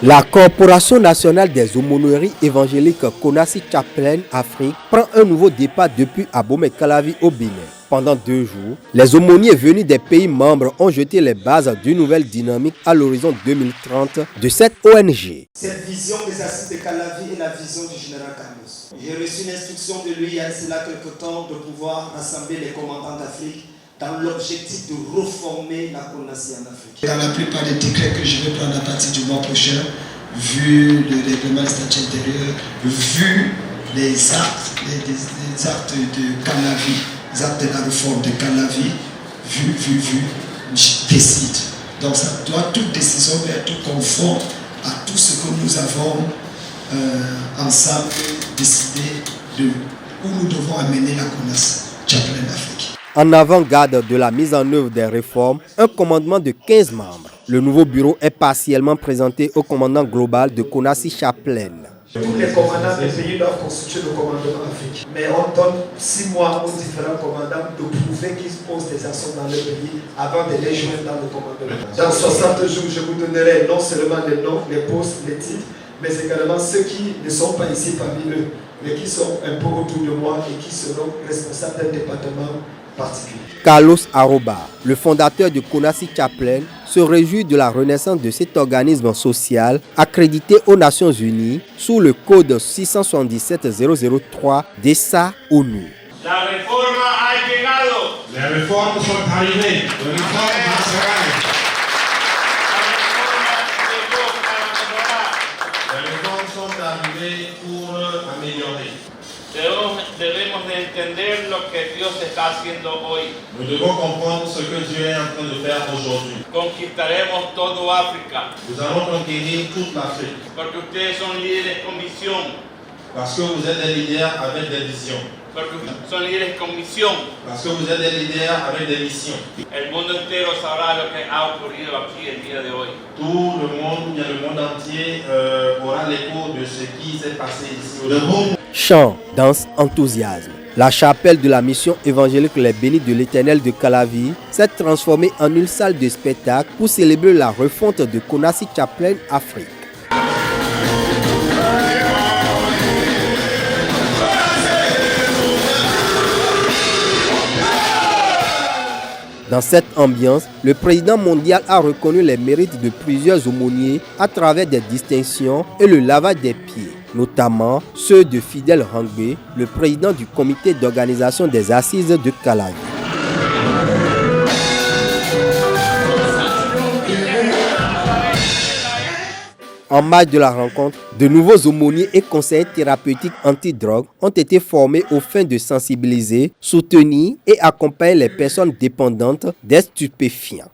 La Corporation nationale des aumôneries évangéliques Konassi Chaplain Afrique prend un nouveau départ depuis Abomey-Calavi au Bénin. Pendant 2 jours, les aumôniers venus des pays membres ont jeté les bases d'une nouvelle dynamique à l'horizon 2030 de cette ONG. Cette vision des assises de Calavi est la vision du général Carlos. J'ai reçu l'instruction de lui il y a cela quelque temps de pouvoir rassembler les commandants d'Afrique dans l'objectif de reformer la Konassi en Afrique. Dans la plupart des décrets que je vais prendre à partir du mois prochain, vu le règlement des statuts intérieurs, vu les actes, les actes de Calavi, les actes de la réforme de Calavi, vu, je décide. Donc ça doit, toute décision doit être conforme à tout ce que nous avons ensemble décidé de où nous devons amener la Konassi Chaplain d'Afrique. En avant-garde de la mise en œuvre des réformes, un commandement de 15 membres. Le nouveau bureau est partiellement présenté au commandant global de Konassi Chaplain. Tous les commandants des pays doivent constituer le commandement Afrique. Mais on donne 6 mois aux différents commandants de prouver qu'ils posent des actions dans le pays avant de les joindre dans le commandement. Dans 60 jours, je vous donnerai non seulement les noms, les postes, les titres, mais également ceux qui ne sont pas ici parmi eux, mais qui sont un peu autour de moi et qui seront responsables d'un département particulier. Carlos Aroba, le fondateur de Konassi Chaplain, se réjouit de la renaissance de cet organisme social accrédité aux Nations Unies sous le code 677-003 d'ESA ONU. La réforme a llegado. Les réformes sont arrivées. Les réformes vont se faire. Les réformes sont arrivées pour améliorer. Debemos de entender lo que Dios está haciendo hoy. Nous devons comprendre ce que Dieu est en train de faire aujourd'hui. Conquistaremos todo África. Nous allons conquérir toute l'Afrique. Porque ustedes son líderes con visión. Parce que vous êtes des leaders avec des visions. Porque son líderes con misión. Parce que vous êtes des leaders avec des missions. El mundo entero sabrá lo que ha ocurrido aquí el día de hoy. Tout le monde, bien le monde entier aura l'écho de ce qui s'est passé ici aujourd'hui. Chant, danse, enthousiasme. La chapelle de la mission évangélique Les Bénis de l'Éternel de Calavi s'est transformée en une salle de spectacle pour célébrer la refonte de Konassi Chaplain Afrique. Dans cette ambiance, le président mondial a reconnu les mérites de plusieurs aumôniers à travers des distinctions et le lavage des pieds, notamment ceux de Fidel Rangbe, le président du comité d'organisation des assises de Calavi. En marge de la rencontre, de nouveaux aumôniers et conseillers thérapeutiques anti-drogue ont été formés aux fins de sensibiliser, soutenir et accompagner les personnes dépendantes des stupéfiants.